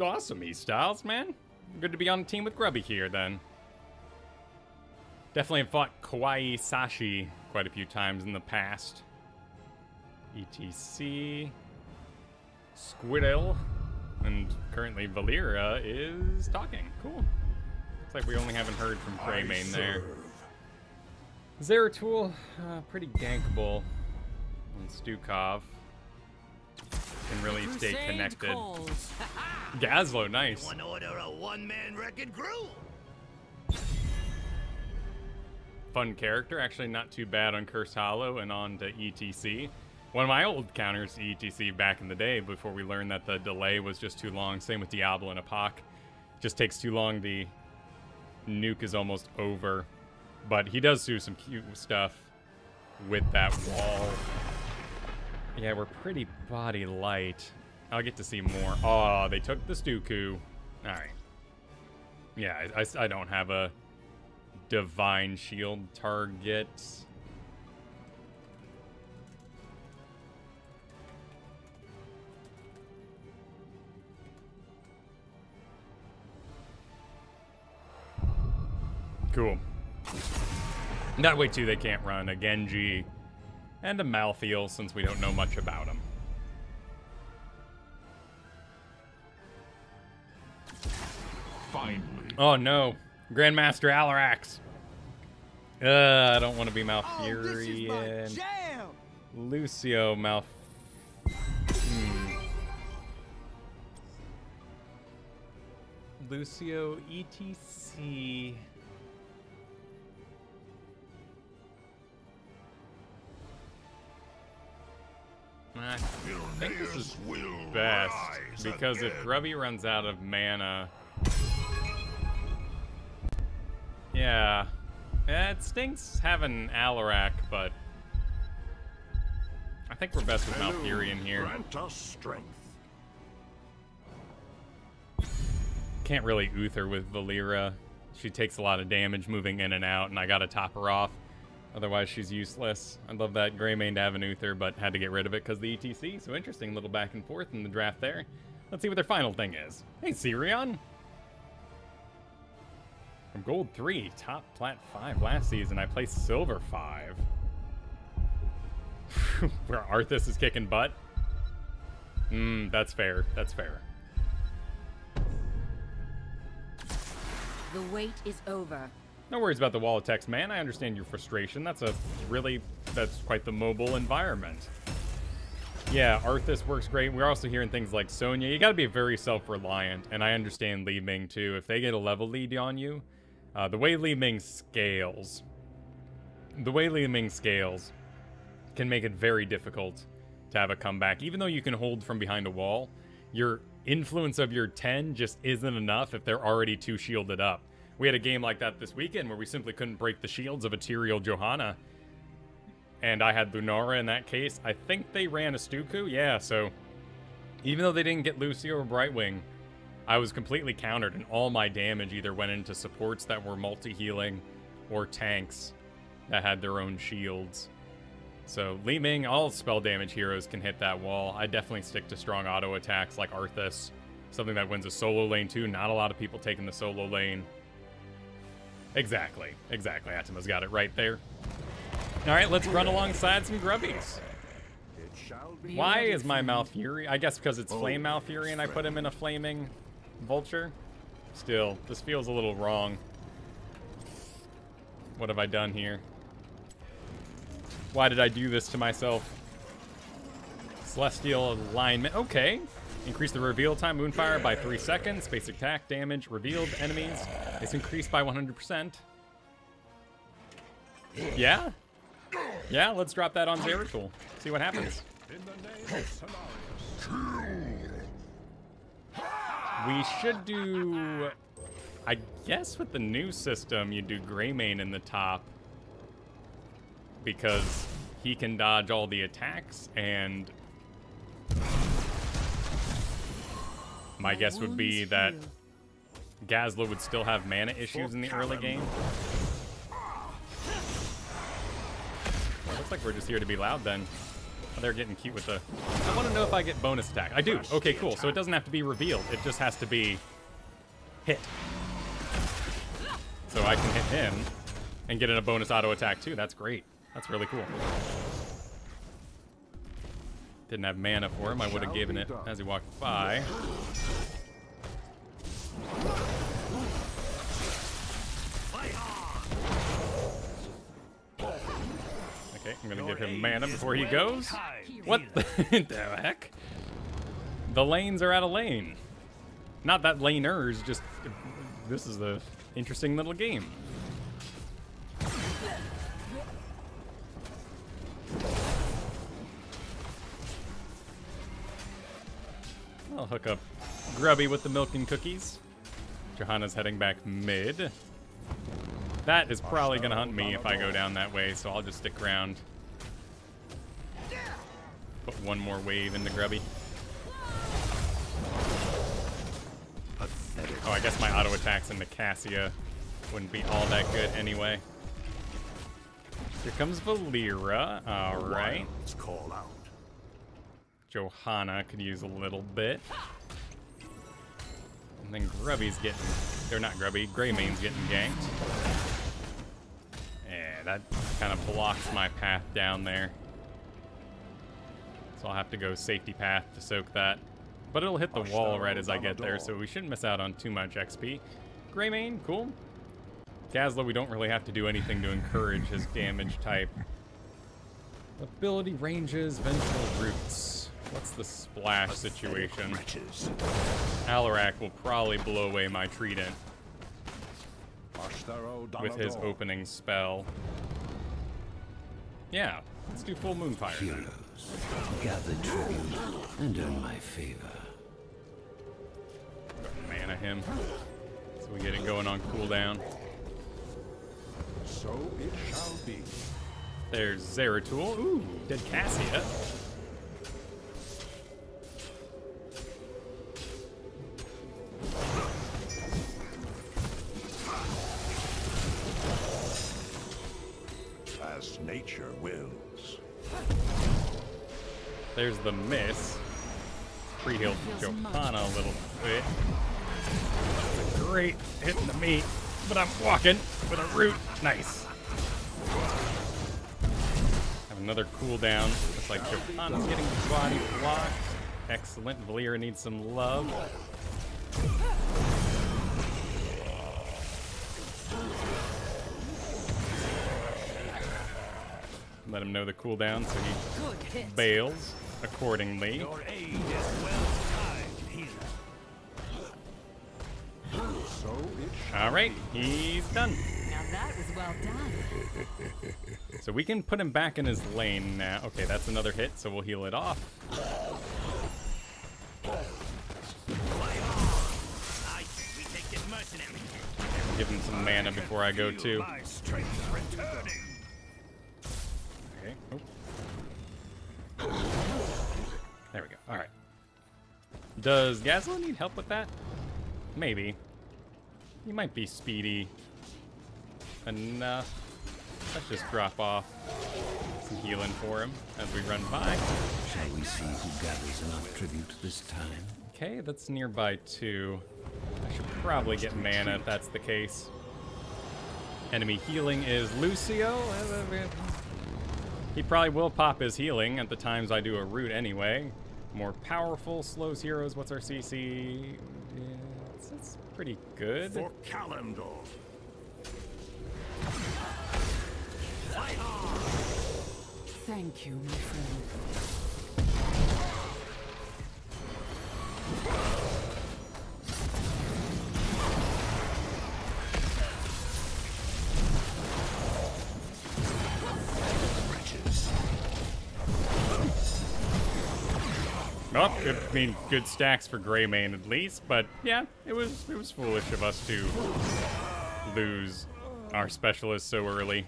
Awesome, E-Styles, man. Good to be on the team with Grubby here, then. Definitely have fought Kawaii Sashi quite a few times in the past. ETC. Squirtle. And currently Valera is talking. Cool. Looks like we only haven't heard from Greymane there. Zeratul, pretty gankable. And Stukov can really stay connected. Gazlowe, nice. One order a one-man wrecking crew. Fun character, actually not too bad on Cursed Hollow and on to ETC. One of my old counters to ETC back in the day before we learned that the delay was just too long. Same with Diablo and Apoc. Just takes too long, the nuke is almost over. But he does do some cute stuff with that wall. Yeah, we're pretty body light. I'll get to see more. Oh, they took the Stuku. Alright. Yeah, I don't have a divine shield target. Cool. That way, too, they can't run a Genji and a Malthael since we don't know much about them. Finally. Oh, no. Grandmaster Alarax. I don't want to be Malfurion. Lucio Lucio ETC. I think this is best, because if Grubby runs out of mana... Yeah. It stinks having Alarak, but... I think we're best with Malfurion here. Grant us strength. Can't really Uther with Valera. She takes a lot of damage moving in and out, and I gotta top her off. Otherwise, she's useless. I'd love that Greymane to have an Uther, but had to get rid of it because the ETC. So interesting little back and forth in the draft there. Let's see what their final thing is. Hey, Sirion. From Gold 3, top Plat 5 last season, I placed Silver 5. Where Arthas is kicking butt? That's fair. That's fair. The wait is over. No worries about the wall of text, man. I understand your frustration. That's quite the mobile environment. Yeah, Arthas works great. We're also hearing things like Sonya. You gotta be very self-reliant, and I understand Li Ming too. If they get a level lead on you, the way Li Ming scales can make it very difficult to have a comeback. Even though you can hold from behind a wall, your influence of your 10 just isn't enough if they're already too shielded up. We had a game like that this weekend where we simply couldn't break the shields of a Tyrael Johanna. And I had Lunara in that case. I think they ran a Stuku. Yeah, so even though they didn't get Lucio or Brightwing, I was completely countered, and all my damage either went into supports that were multi-healing or tanks that had their own shields. So Li Ming, all spell damage heroes can hit that wall. I definitely stick to strong auto attacks like Arthas, something that wins a solo lane too. Not a lot of people taking the solo lane. Exactly. Atima's got it right there. All right, let's run alongside some Grubbies. Why is my Malfurion? I guess because it's Flame Malfurion, I put him in a Flaming Vulture. Still, this feels a little wrong. What have I done here? Why did I do this to myself? Celestial Alignment. Okay. Increase the reveal time, Moonfire, by 3 seconds. Basic attack, damage, revealed enemies is increased by 100%. Yeah? Yeah, let's drop that on Zeratul. See what happens. We should do... I guess with the new system, you do Greymane in the top. Because he can dodge all the attacks, and... my guess would be that Gazlowe would still have mana issues in the early game. Well, looks like we're just here to be loud then. Oh, they're getting cute with the... I want to know if I get bonus attack. I do. Okay, cool. So it doesn't have to be revealed. It just has to be hit. So I can hit him and get in a bonus auto attack too. That's great. That's really cool. Didn't have mana for him. I would have given it as he walked by. Okay, I'm gonna give him mana before he goes. What the heck? The lanes are out of lane. Not that laners, just this is the interesting little game. I'll hook up Grubby with the milk and cookies. Johanna's heading back mid. That is probably gonna hunt me if I go down that way, so I'll just stick around. Put one more wave into Grubby. Oh, I guess my auto attacks into Cassia wouldn't be all that good anyway. Here comes Valera. All right. Call out. Johanna could use a little bit. And then Grubby's getting... They're not Grubby. Greymane's getting ganked. Yeah, that kind of blocks my path down there. So I'll have to go safety path to soak that. But it'll hit the wall right as I get there, so we shouldn't miss out on too much XP. Greymane, cool. Gazlowe, we don't really have to do anything to encourage his damage type. Ability ranges, vengeful roots. What's the splash situation? Alarak will probably blow away my trident with his opening spell. Yeah, let's do full moonfire. Heroes, gather tribute and earn my favor. Mana him, so we get it going on cooldown. So it shall be. There's Zeratul. Ooh, dead Cassia. As nature wills. There's the miss. Pre-healed Johanna a little bit. That's a great hit in the meat, but I'm walking with a root. Nice. Have another cooldown. Looks like Johanna's getting body blocked. Excellent. Valera needs some love. Let him know the cooldown so he bails accordingly. Your aid is well timed, healer. So it shall. All right, he's done. Now that was well done. So we can put him back in his lane now. Okay, that's another hit, so we'll heal it off. I think we take this mercenary. Give him some mana before I go too. My strength returning. Okay. Oh. There we go. All right. Does Gazlowe need help with that? Maybe. He might be speedy enough. Let's just drop off some healing for him as we run by. Shall we see who gathers enough tribute this time? Okay, that's nearby too. I should probably get mana if that's the case. Enemy healing is Lucio. He probably will pop his healing at the times I do a root anyway. More powerful, slows heroes. What's our CC? Yeah, it's pretty good. For Kalimdor. Thank you, my friend. Well, I mean, good stacks for Greymane at least, but yeah, it was foolish of us to lose our specialist so early.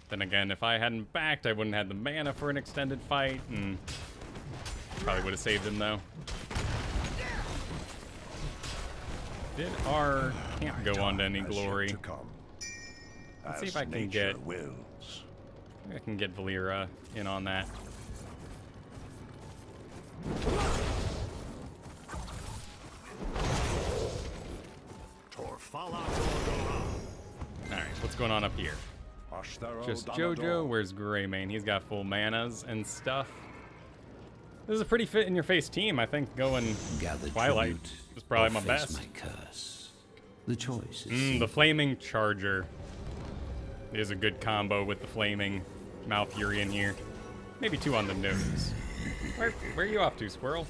Then again, if I hadn't backed, I wouldn't have the mana for an extended fight, and probably would have saved him though. Did our camp go on to any glory? Let's see if I can get Maybe I can get Valera in on that. Alright, what's going on up here? Just Jojo. Where's Greymane? He's got full manas and stuff. This is a pretty fit in your face team. I think going Twilight is probably my best. My curse. The choice is The Flaming Charger is a good combo with the Flaming Malfurion here. Maybe 2 on the nose. Where are you off to, Squirrel?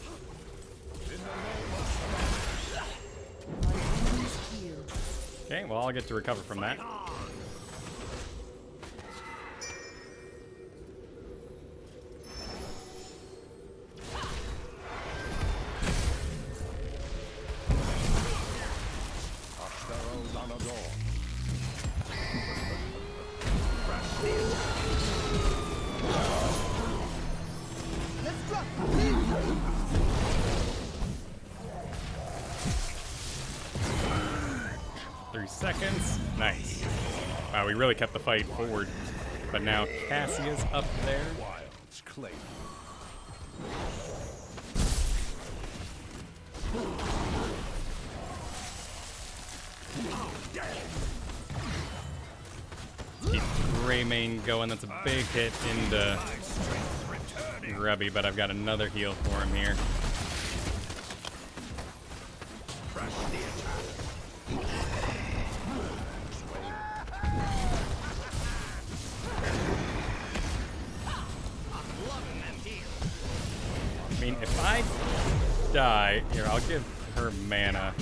Okay, well, I'll get to recover from that. Seconds. Nice. Wow, we really kept the fight forward. But now Cassia's up there. Wild's claim. Keep Greymane going. That's a big hit into Grubby, but I've got another heal for him here. I mean, if I die, here, I'll give her mana.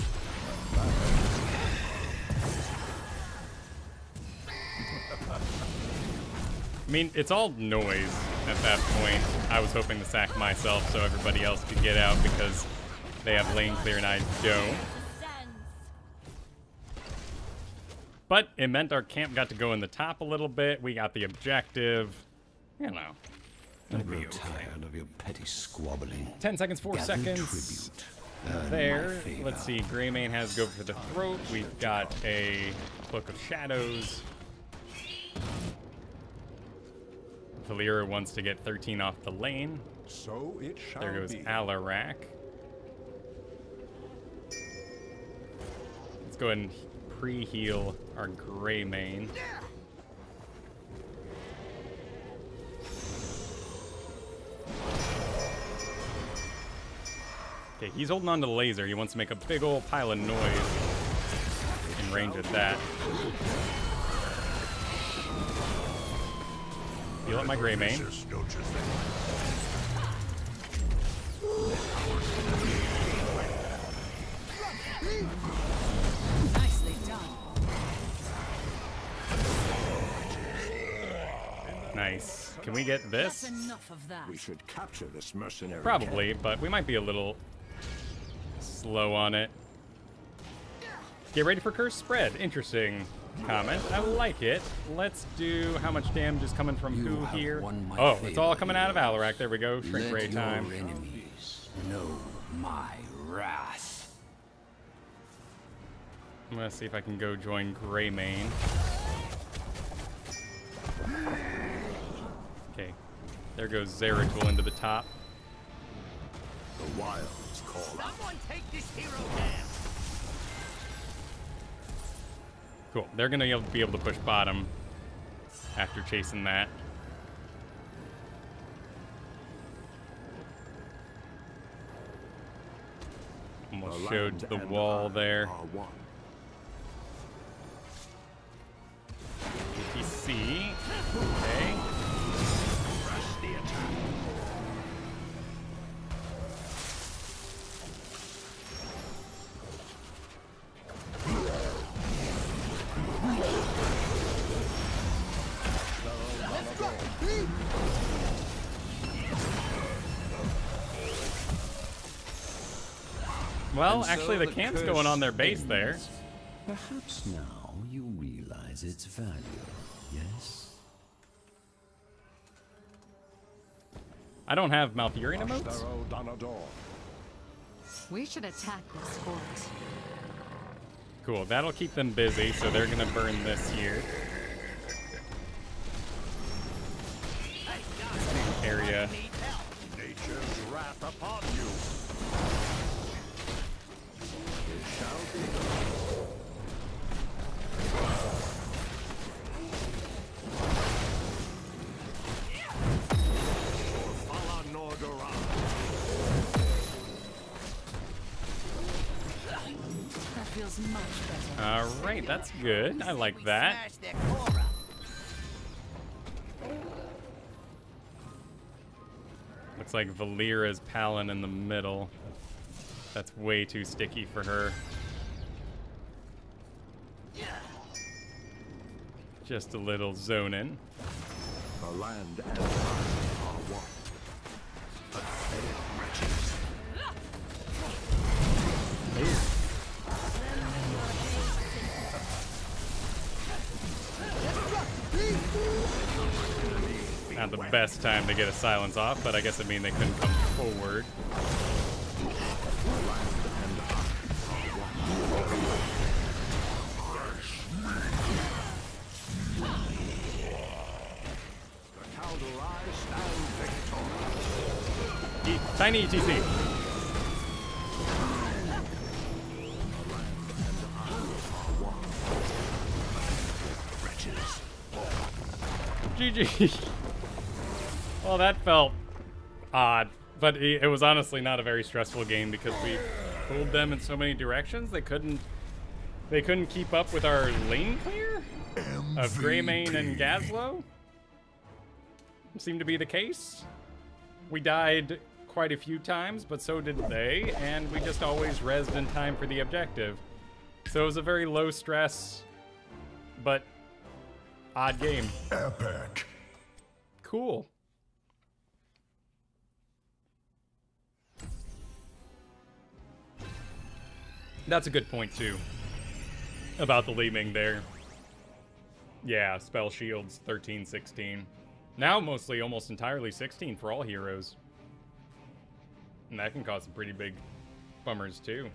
I mean, it's all noise at that point. I was hoping to sack myself so everybody else could get out because they have lane clear and I don't. But it meant our camp got to go in the top a little bit. We got the objective. You know. I grow tired of your petty squabbling. 10 seconds, 4 seconds. There. Let's see. Greymane has go for the throat. We've got a Cloak of Shadows. Valera wants to get 13 off the lane. So it shall There goes be. Alarak. Let's go ahead and pre-heal our Greymane. Okay, he's holding on to the laser. He wants to make a big old pile of noise in range of that. Heal up my Greymane. Nicely done. Nice. Can we get this? That's enough of that. We should capture this mercenary. Probably, but we might be a little slow on it. Get ready for Curse Spread. Interesting comment. I like it. Let's do how much damage is coming from You who have here. won my Oh, it's all favor, coming out of Alarak. There we go. Shrink Let ray your time. enemies know my wrath. I'm gonna see if I can go join Greymane. Okay. There goes Zeratul into the top. The wilds call out. Someone take this hero down. Cool. They're gonna be able to push bottom after chasing that. Almost showed the wall there. PC. Okay. Well, actually, the camp's going on their base there. Perhaps now you realize its value, yes? I don't have Malfurion emotes. We should attack this fort. Cool, that'll keep them busy, so they're gonna burn this here. area. Need help. Nature's wrath upon you. It shall be done. Fala Nordora. That feels much better. All right, that's good. I like We that. smashed their core up. Looks like Valera's Palin in the middle. That's way too sticky for her. Just a little zone in. The land and time are one. Pathetic wretches. Not the best time to get a silence off, but I guess it mean they couldn't come forward. The Calderai stand victorious. Tiny ETC. Wretches. GG. Well, that felt odd, but it was honestly not a very stressful game because we pulled them in so many directions they couldn't keep up with our lane clear of Greymane and Gazlowe. Seemed to be the case. We died quite a few times, but so did they, and we just always rezzed in time for the objective. So it was a very low stress, but odd game. Epic. Cool. That's a good point, too, about the Li-Ming there. Yeah, spell shields, 13, 16. Now mostly almost entirely 16 for all heroes. And that can cause some pretty big bummers, too.